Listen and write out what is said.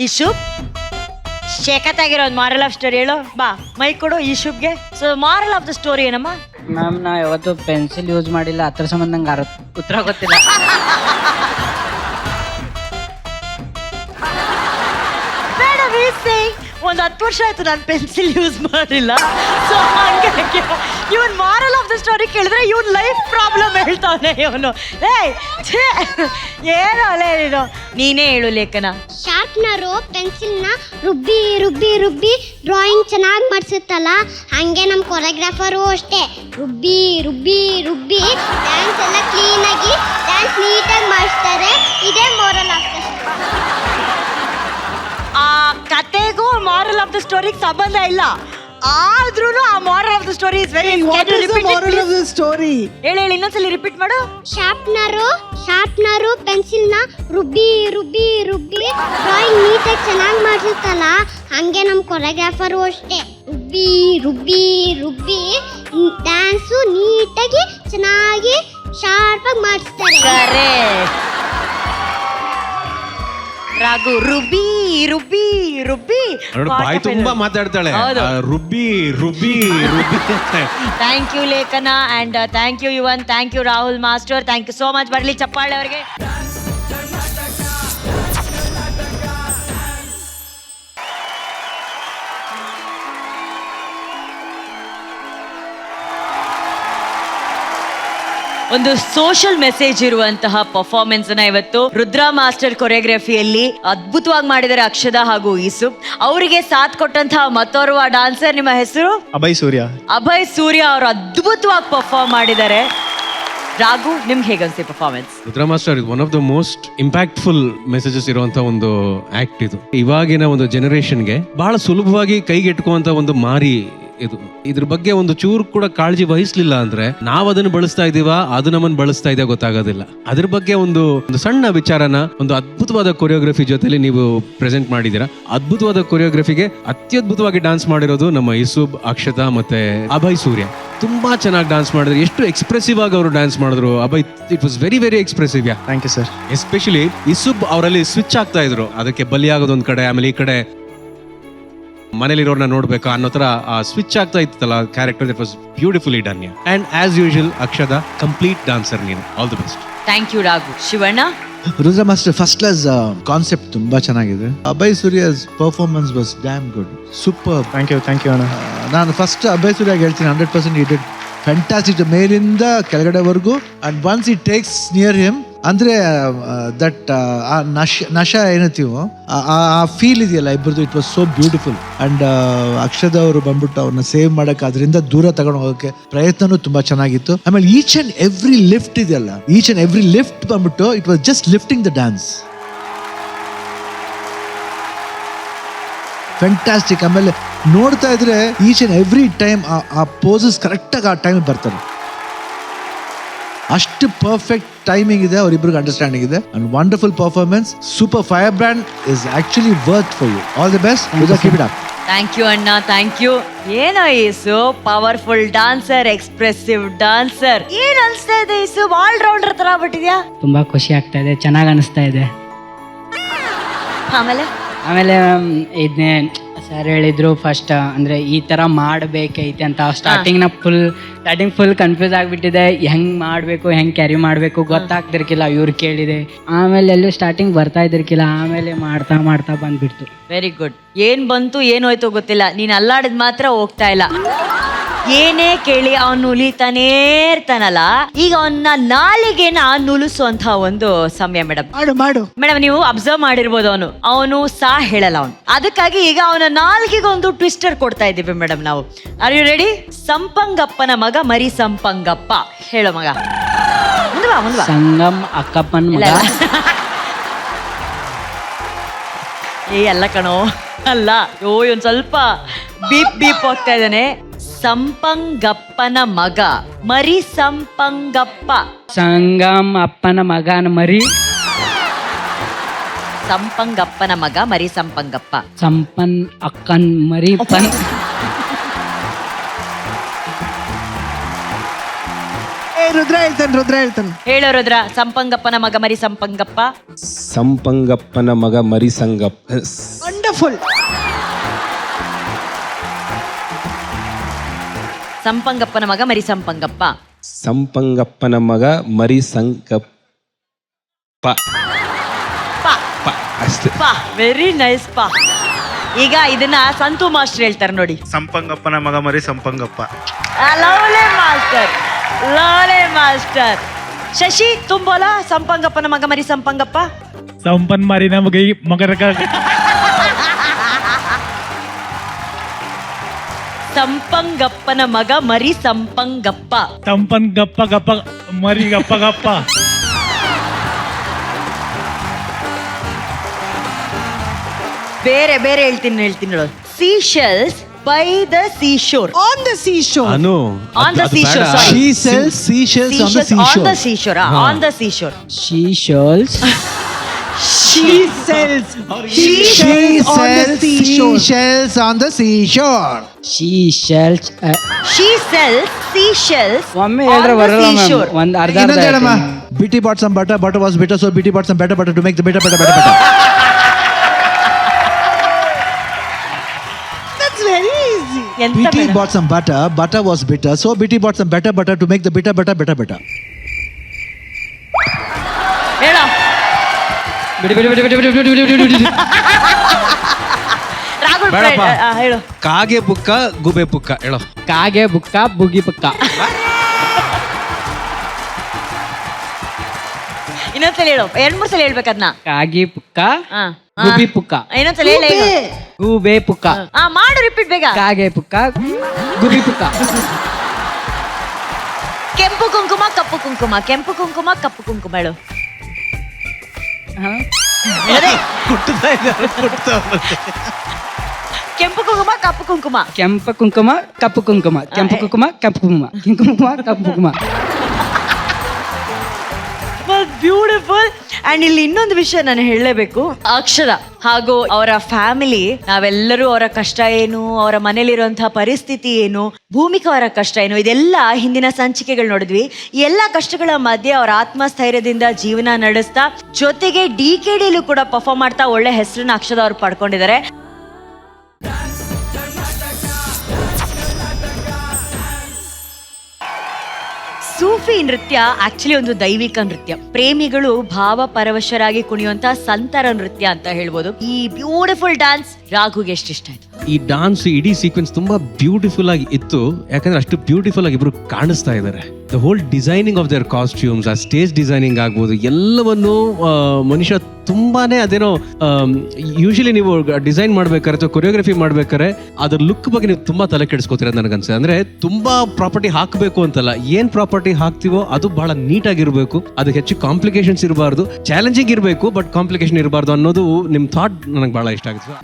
ಇಶುಬ್ ಶೇಖತ್ತಾಗಿರೋ ಒಂದು moral of story ಹೇಳು ಬಾ ಮೈಕ್ ಕೊಡು ಇಶುಬ್ಗೆ. So moral of the story ಏನಮ್ಮ? ಮ್ಯಾಮ್ ನಾ ಯಾವತ್ತು ಪೆನ್ಸಿಲ್ ಯೂಸ್ ಮಾಡಿಲ್ಲ, ಅದ್ರ ಸಂಬಂಧ ನಂಗೆ ಉತ್ತರ ಗೊತ್ತಿಲ್ಲ. ಒಂದು 10 ವರ್ಷ ಆಯ್ತು ನಾನು ಪೆನ್ಸಿಲ್ ಯೂಸ್ ಮಾಡಿಲ್ಲ. ಸೊ ಹಂಗಾಗಿ ಇವನ್ ಮಾರಲ್ ಆಫ್ ದ ಸ್ಟೋರಿ ಕೇಳಿದ್ರೆ ಇವನ್ ಲೈಫ್ ಪ್ರಾಬ್ಲಮ್ ಹೇಳ್ತಾವನೆ ಇವನು. ಏನೋ ಅಲ್ಲೇ ಇದು ನೀನೇ ಹೇಳು ಲೇಖನ. ಶಾರ್ಪ್ನರು ಪೆನ್ಸಿಲ್ನ ರುಬ್ಬಿ ರುಬ್ಬಿ ರುಬ್ಬಿ ಡ್ರಾಯಿಂಗ್ ಚೆನ್ನಾಗಿ ಮಾಡಿಸುತ್ತಲ್ಲ, ಹಾಗೆ ನಮ್ಮ ಕೊರಿಯೋಗ್ರಾಫರು ಅಷ್ಟೇ ರುಬ್ಬಿ ರುಬ್ಬಿ ರುಬ್ಬಿ ಡ್ಯಾನ್ಸ್ ಎಲ್ಲ ಕ್ಲೀನಾಗಿ ಡ್ಯಾನ್ಸ್ ನೀಟಾಗಿ ಮಾಡಿಸ್ತಾರೆ. ಇದೇ ಮೋರಲ್ ಆಫ್ ದ ಸ್ಟೋರಿ. ಆ ಕತೆಗೂ ಮಾರಲ್ ಆಫ್ ದ ಸ್ಟೋರಿಗೆ ಸಂಬಂಧ ಇಲ್ಲ, ಆದ್ರೂ ಆ moral of the story is very story. ಹೇಳಿ ಇನ್ನೊಂದ್ಸಲಿ ರಿಪೀಟ್ ಮಾಡು. ಶಾರ್ಪ್ನರು ಪೆನ್ಸಿಲ್ನ ರುಬ್ಬಿ ರುಬ್ಬಿ ರುಬ್ಬಿ ಡ್ರಾಯಿಂಗ್ ನೀಟಾಗಿ ಚೆನ್ನಾಗಿ ಮಾಡಿಸುತ್ತಲ್ಲ, ಹಾಗೆ ನಮ್ಮ ಕೊರಿಯೋಗ್ರಾಫರು ಅಷ್ಟೇ ರುಬ್ಬಿ ರುಬ್ಬಿ ರುಬ್ಬಿ ಡ್ಯಾನ್ಸು ನೀಟಾಗಿ ಚೆನ್ನಾಗಿ ಶಾರ್ಪಾಗಿ ಮಾಡಿಸ್ತಾರೆ. ರಾಘು ರುಬ್ಬಿ ರುಬ್ಬಿ ರುಬ್ಬಿ ಬಾಯಿ ತುಂಬಾ ಮಾತಾಡ್ತಾಳೆ. ರುಬ್ಬಿ ರುಬ್ಬಿ ರುಬ್ಬಿ. Thank you Lekhana and thank you Yuvan, thank you Rahul master, thank you so much. ಬರ್ಲಿ ಚಪ್ಪಾಳೆ ಅವ್ರಿಗೆ. ಒಂದು ಸೋಷಿಯಲ್ ಮೆಸೇಜ್ ಇರುವಂತಹ ಪರ್ಫಾರ್ಮೆನ್ಸ್ ಅನ್ನ ಇವತ್ತು ರುದ್ರಾ ಮಾಸ್ಟರ್ ಕೊರಿಯೋಗ್ರಫಿಯಲ್ಲಿ ಅದ್ಭುತವಾಗಿ ಮಾಡಿದ್ದಾರೆ ಅಕ್ಷತಾ ಹಾಗೂ ಈಸುಫ್. ಅವರಿಗೆ ಸಾಥ್ ಕೊಟ್ಟಂತಹ ಮತ್ತೋರ್ವ ಡಾನ್ಸರ್, ನಿಮ್ಮ ಹೆಸರು? ಅಭಯ್ ಸೂರ್ಯ. ಅಭಯ್ ಸೂರ್ಯ ಅವರು ಅದ್ಭುತವಾಗಿ ಪರ್ಫಾರ್ಮ್ ಮಾಡಿದ್ದಾರೆ. ರಾಘು, ನಿಮ್ಗೆ ಹೇಗನ್ಸಿ performance? Rudra master one of the most impactful messages ಇರುವಂತ ಒಂದು ಆಕ್ಟ್ ಇದು. ಇವಾಗಿನ ಒಂದು ಜನರೇಷನ್ಗೆ ಬಹಳ ಸುಲಭವಾಗಿ ಕೈಗೆಟುಕುವಂತ ಒಂದು ಮಾರಿ ಇದು. ಇದ್ರ ಬಗ್ಗೆ ಒಂದು ಚೂರು ಕೂಡ ಕಾಳಜಿ ವಹಿಸ್ಲಿಲ್ಲ ಅಂದ್ರೆ ನಾವ್ ಅದನ್ನ ಬಳಸ್ತಾ ಇದೀವ, ಅದು ನಮ್ಮನ್ನ ಬಳಸ್ತಾ ಇದೆಯಾ ಗೊತ್ತಾಗೋದಿಲ್ಲ. ಅದ್ರ ಬಗ್ಗೆ ಒಂದು ಸಣ್ಣ ವಿಚಾರನ ಒಂದು ಅದ್ಭುತವಾದ ಕೊರಿಯೋಗ್ರಫಿ ಜೊತೆಲಿ ನೀವು ಪ್ರೆಸೆಂಟ್ ಮಾಡಿದೀರಾ. ಅದ್ಭುತವಾದ ಕೊರಿಯೋಗ್ರಫಿಗೆ ಅತ್ಯದ್ಭುತವಾಗಿ ಡಾನ್ಸ್ ಮಾಡಿರೋದು ನಮ್ಮ ಇಸುಬ್, ಅಕ್ಷತಾ ಮತ್ತೆ ಅಭಯ್ ಸೂರ್ಯ. ತುಂಬಾ ಚೆನ್ನಾಗಿ ಡಾನ್ಸ್ ಮಾಡಿದ್ರು. ಎಷ್ಟು ಎಕ್ಸ್ಪ್ರೆಸಿವ್ ಆಗಿ ಅವರು ಡಾನ್ಸ್ ಮಾಡಿದ್ರು. Abhay, it was very very expressive. Thank you sir. Especially Isub ಅವರಲ್ಲಿ ಸ್ವಿಚ್ ಆಗ್ತಾ ಇದ್ರು. ಅದಕ್ಕೆ ಬಲಿಯಾಗೋದೊಂದ್ ಕಡೆ, ಆಮೇಲೆ ಈ ಕಡೆ ಮನೇಲಿರೋರ್ನ ನೋಡ್ಬೇಕು ಅನ್ನೋ ತರ ಸ್ವಿಚ್ ಆಗ್ತಾ ಇತ್ತಲ್ಲ character. That was beautifully done. And as usual Akshata complete dancer. ನೀನು all the best. Thank you Raghu. Shivanna? Rudra master first class concept ತುಂಬಾ ಚೆನ್ನಾಗಿದೆ. Abhay Surya's performance was damn good, super. Thank you ಅಣ್ಣ. ನಾನು ಫಸ್ಟ್ ಅಭಯ್ ಸೂರ್ಯ ಹೇಳ್ತೀನಿ 100% ಇಟ್ ಫ್ಯಾಂಟಾಸ್ಟಿಕ್ ಮೇಲಿಂದ ಕೆಳಗಡೆವರೆಗೂ. And once it takes near him ಅಂದ್ರೆ that ಆ ನಶ ಏನತ್ತೀವೋ ಆ ಫೀಲ್ ಇದೆಯಲ್ಲ ಇಬ್ಬರದು, it was so beautiful. And Akshata ಅವರು ಬಂದ್ಬಿಟ್ಟು ಅವ್ರನ್ನ ಸೇವ್ ಮಾಡಕ್ಕೆ ಅದರಿಂದ ದೂರ ತಗೊಂಡು ಹೋಗೋಕೆ ಪ್ರಯತ್ನನೂ ತುಂಬಾ ಚೆನ್ನಾಗಿತ್ತು. ಆಮೇಲೆ ಈಚ್ ಅಂಡ್ ಎವ್ರಿ ಲಿಫ್ಟ್ ಇದೆಯಲ್ಲ, ಈಚ್ ಅಂಡ್ ಎವ್ರಿ ಲಿಫ್ಟ್ ಬಂದ್ಬಿಟ್ಟು it was just lifting the dance. Fantastic. ಆಮೇಲೆ ನೋಡ್ತಾ ಇದ್ರೆ ಈಚ್ ಅಂಡ್ ಎವ್ರಿ ಟೈಮ್ ಆ ಪೋಸಸ್ ಕರೆಕ್ಟಾಗಿ ಆ ಟೈಮ್ ಬರ್ತಾರೆ. ಅಷ್ಟು ಪರ್ಫೆಕ್ಟ್ ಟೈಮಿಂಗ್ ಇದೆ, ಅವರಿಬ್ಬರಿಗೆ ಅಂಡರ್ಸ್ಟ್ಯಾಂಡಿಂಗ್ ಇದೆ. And wonderful performance. Super. Fire brand is actually worth for you. All the best. Keep it up. Thank you ಅಣ್ಣ, ಥ್ಯಾಂಕ್ ಯು. ಏನೋ is powerful dancer, expressive dancer. ಏನ್ ಅನ್ಸ್ತಾ ಇದೆ ಈಸು? ಆಲ್ ರೌಂಡರ್ ತರ ಬಿಟ್ಟಿದ್ಯಾ? ತುಂಬಾ ಖುಷಿ ಆಗ್ತಾ ಇದೆ, ಚೆನ್ನಾಗಿ ಅನಿಸ್ತಾ ಇದೆ. ಆಮೇಲೆ ಇದನ್ನೇ ಸರ್ ಹೇಳಿದ್ರು ಫಸ್ಟ್ ಅಂದ್ರೆ ಈ ತರ ಮಾಡಬೇಕೈತೆ ಅಂತ. ಸ್ಟಾರ್ಟಿಂಗ್ ಫುಲ್ ಕನ್ಫ್ಯೂಸ್ ಆಗಿಬಿಟ್ಟಿದೆ, ಹೆಂಗ್ ಮಾಡಬೇಕು, ಹೆಂಗ್ ಕ್ಯಾರಿ ಮಾಡಬೇಕು ಗೊತ್ತಾಗ್ತಿರ್ಕಿಲ್ಲ. ಇವ್ರು ಕೇಳಿದೆ, ಆಮೇಲೆ ಎಲ್ಲೂ ಸ್ಟಾರ್ಟಿಂಗ್ ಬರ್ತಾ ಇದ್ದಿರ್ಕಿಲ್ಲ, ಆಮೇಲೆ ಮಾಡ್ತಾ ಬಂದ್ಬಿಡ್ತು. Very good. ಏನ್ ಬಂತು ಏನೋಯ್ತು ಗೊತ್ತಿಲ್ಲ, ನೀನ್ ಅಲ್ಲಾಡಿದ್ ಮಾತ್ರ ಹೋಗ್ತಾ ಇಲ್ಲ. ಏನೇ ಕೇಳಿ ಅವನು ಉಲಿತಾನೇ ಇರ್ತಾನಲ್ಲ. ಈಗ ಅವನ್ನ ನಾಲಿಗೆನ ನುಲಿಸುವಂತ ಒಂದು ಸಮಯ ಮೇಡಮ್. ಮೇಡಮ್ ನೀವು ಅಬ್ಸರ್ವ್ ಮಾಡಿರ್ಬೋದು, ಅವನು ಸಾ ಹೇಳಲ್ಲ ಅವನು. ಅದಕ್ಕಾಗಿ ಈಗ ಅವನ ನಾಲ್ಗೆಗೆ ಒಂದು ಟ್ವಿಸ್ಟರ್ ಕೊಡ್ತಾ ಇದ್ದೀವಿ ಮೇಡಮ್ ನಾವು. Are you ready? ಸಂಪಂಗಪ್ಪನ ಮಗ ಮರಿ ಸಂಪಂಗಪ್ಪ. ಹೇಳೋ ಮಗ. ಮುಂದೆ ಸಂಗಮ್ ಅಕ್ಕಪ್ಪನ ಮಗ. ಅಲ್ಲ ಕಣೋ, ಅಲ್ಲ. ಒಂದ್ ಸ್ವಲ್ಪ ಬೀಪ್ ಹೋಗ್ತಾ ಇದ್ದಾನೆ. ಸಂಪಂಗಪ್ಪನ ಮಗ ಮರಿ ಸಂಪಂಗಪ್ಪ. ಸಂಗಮ್ ಅಪ್ಪನ ಮಗನ ಮರಿ. ಸಂಪಂಗಪ್ಪನ ಮಗ ಮರಿ ಸಂಪಂಗಪ್ಪ. ಸಂಪನ್ ಅಕ್ಕನ್ ಮರಿ ಪನ್. ರುದ್ರ ಹೇಳ್ತಾನೆ ಹೇಳೋರದ್ರ ಸಂಪಂಗಪ್ಪನ ಮಗ ಮರಿ ಸಂಪಂಗಪ್ಪ. ಸಂಪಂಗಪ್ಪನ ಮಗ ಮರಿ ಸಂಗಪ್ಪ. ವಂಡರ್ಫುಲ್. ಸಂಪಂಗಪ್ಪನ ಮಗ ಮರಿ ಸಂಪಂಗಪ್ಪ. ಸಂಪಂಗಪ್ಪನ ಮಗ ಮರಿ ಸಂಗಪ್ಪ. ಅಷ್ಟೇ. ಪಾ ವೆರಿ ನೈಸ್ ಪಾ. ಈಗ ಇದನ್ನ ಸಂತು ಮಾಸ್ಟರ್ ಹೇಳ್ತಾರೆ ನೋಡಿ. ಸಂಪಂಗಪ್ಪನ ಮಗ ಮರಿ Sampangappa. Lovely master, lovely master. Shashi ತುಂಬೋಲ ಸಂಪಂಗಪ್ಪನ ಮಗ ಮರಿ ಸಂಪಂಗಪ್ಪ. ಸಂಪನ್ ಮಾರಿ ನಮಗೆ ಮಗರ ಸಂಪಂಗಪ್ಪನ ಮಗ ಮರಿ ಸಂಪಂಗಪ್ಪ. ಸಂಪನ್ ಗಪ್ಪ ಗಪ್ಪ ಮರಿ ಗಪ್ಪ ಗಪ್ಪ. ಬೇರೆ ಬೇರೆ ಹೇಳ್ತೀನಿ ನೋಡು. Seashells by the seashore. On the seashore. ಅನು On the seashore, sorry. She sells seashells on the On the seashore. seashore. On the seashore. She shows. She sells. She on the sells seashore. seashells on the seashore. She sells. She sells seashells ಒಮ್ಮೆ on ಹೇಳ್ರೆ the ಬರಲ್ಲ ma'am. seashore. ಒಂದ್ ಅರ್ಧ ಇನ್ನೊಂದು ಹೇಳಮ್ಮ. ಹೇಳ್ತೀನಿ. BT bought some butter, butter was bitter, so BT bought some better butter to make the better. That's very easy. ಎಂತ BT ಬೇಡ? bought some butter, butter was bitter, so BT bought some better butter to make the better. ಹೇಳೋ. ರಾಹುಲ್ ಬೇಡಪ್ಪ. ಹೇಳು. ಕಾಗೆ ಬುಕ್ಕ ಗುಬೆ ಪುಕ್ಕ ಹೇಳೋ. ಕಾಗೆ ಬುಕ್ಕ ಬುಗಿ ಪುಕ್ಕ. ಇನ್ನೊಂದ್ಸಲ ಹೇಳು. 2-3 ಸಲ ಹೇಳ್ಬೇಕದ್ನ. ಕಾಗಿ ಪುಕ್ಕ ಹಾ. ಗುಬಿ ಪುಕ್ಕ. ಇನ್ನೊಂದ್ಸಲ ಹೇಳ. ಗೂಬೆ ಪುಕ್ಕ. ಮಾಡು ರಿಪೀಟ್ ಬೇಗ. ಕಾಗೆ ಪುಕ್ಕ ಗುಬಿ ಪುಕ್ಕ. ಕೆಂಪು ಕುಂಕುಮ ಕಪ್ಪು ಕುಂಕುಮ. ಕೆಂಪು ಕುಂಕುಮ ಕಪ್ಪು ಕುಂಕುಮ ಹೇಳು. ಹಾ? ಅದೇ. ಕೆಂಪು ಕುಂಕುಮ ಕಪ್ಪು ಕುಂಕುಮ. ಕೆಂಪ ಕುಂಕುಮ ಕಪ್ಪು ಕುಂಕುಮ. ಕೆಂಪು ಕುಂಕುಮ ಕಪ್ಪು ಕುಂಕುಮ. ಕುಂಕುಮ ಕಪ್ಪು ಕುಂಕುಮ. ಬ್ಯೂಟಿಫುಲ್. ಅಂಡ್ ಇಲ್ಲಿ ಇನ್ನೊಂದು ವಿಷಯ ನಾನು ಹೇಳಲೇಬೇಕು. ಅಕ್ಷರ ಹಾಗೂ ಅವರ ಫ್ಯಾಮಿಲಿ, ನಾವೆಲ್ಲರೂ ಅವರ ಕಷ್ಟ ಏನು, ಅವರ ಮನೇಲಿರುವಂತಹ ಪರಿಸ್ಥಿತಿ ಏನು, ಭೂಮಿಕಾ ಅವರ ಕಷ್ಟ ಏನು, ಇದೆಲ್ಲ ಹಿಂದಿನ ಸಂಚಿಕೆಗಳು ನೋಡಿದ್ವಿ. ಈ ಎಲ್ಲ ಕಷ್ಟಗಳ ಮಧ್ಯೆ ಅವರ ಆತ್ಮಸ್ಥೈರ್ಯದಿಂದ ಜೀವನ ನಡೆಸ್ತಾ, ಜೊತೆಗೆ DKDಲೂ ಕೂಡ ಪರ್ಫಾರ್ಮ್ ಮಾಡ್ತಾ ಒಳ್ಳೆ ಹೆಸರನ್ನ ಅಕ್ಷರ ಅವ್ರು ಪಡ್ಕೊಂಡಿದ್ದಾರೆ. ಸೂಫಿ ನೃತ್ಯ ಆಕ್ಚುಲಿ ಒಂದು ದೈವಿಕ ನೃತ್ಯ. ಪ್ರೇಮಿಗಳು ಭಾವ ಪರವಶರಾಗಿ ಕುಣಿಯುವಂತ ಸಂತರ ನೃತ್ಯ ಅಂತ ಹೇಳ್ಬೋದು. ಈ ಬ್ಯೂಟಿಫುಲ್ ಡ್ಯಾನ್ಸ್ ರಾಘುಗೆ ಎಷ್ಟು ಇಷ್ಟ ಆಯ್ತು? ಈ ಡಾನ್ಸ್ ಇಡೀ ಸೀಕ್ವೆನ್ಸ್ ತುಂಬಾ ಬ್ಯೂಟಿಫುಲ್ ಆಗಿ ಇತ್ತು. ಯಾಕಂದ್ರೆ ಅಷ್ಟು ಬ್ಯೂಟಿಫುಲ್ ಆಗಿ ಇಬ್ರು ಕಾಣಿಸ್ತಾ ಇದ್ದಾರೆ. The whole designing of their costumes, ಆ ಸ್ಟೇಜ್ ಡಿಸೈನಿಂಗ್ ಆಗ್ಬೋದು, ಎಲ್ಲವನ್ನು ಮನುಷ್ಯ ತುಂಬಾನೇ ಅದೇನೋ ಯೂಶಲಿ ನೀವು ಡಿಸೈನ್ ಮಾಡ್ಬೇಕಾರೆ ಅಥವಾ ಕೊರಿಯೋಗ್ರಫಿ ಮಾಡ್ಬೇಕಾರೆ ಅದ್ರ ಲುಕ್ ಬಗ್ಗೆ ನೀವು ತುಂಬಾ ತಲೆ ಕೆಡಿಸ್ಕೋತೀರ ನನಗನ್ಸುತ್ತೆ. ಅಂದ್ರೆ ತುಂಬಾ ಪ್ರಾಪರ್ಟಿ ಹಾಕಬೇಕು ಅಂತಲ್ಲ, ಏನ್ ಪ್ರಾಪರ್ಟಿ ಹಾಕ್ತಿವೋ ಅದು ಬಹಳ ನೀಟಾಗಿರ್ಬೇಕು. ಅದಕ್ಕೆ ಹೆಚ್ಚು ಕಾಂಪ್ಲಿಕೇಶನ್ಸ್ ಇರಬಾರ್ದು, ಚಾಲೆಂಜಿಂಗ್ ಇರಬೇಕು ಬಟ್ ಕಾಂಪ್ಲಿಕೇಶನ್ ಇರಬಾರ್ದು ಅನ್ನೋದು ನಿಮ್ ಥಾಟ್ ನನಗೆ ಬಹಳ ಇಷ್ಟ ಆಗುತ್ತೆ.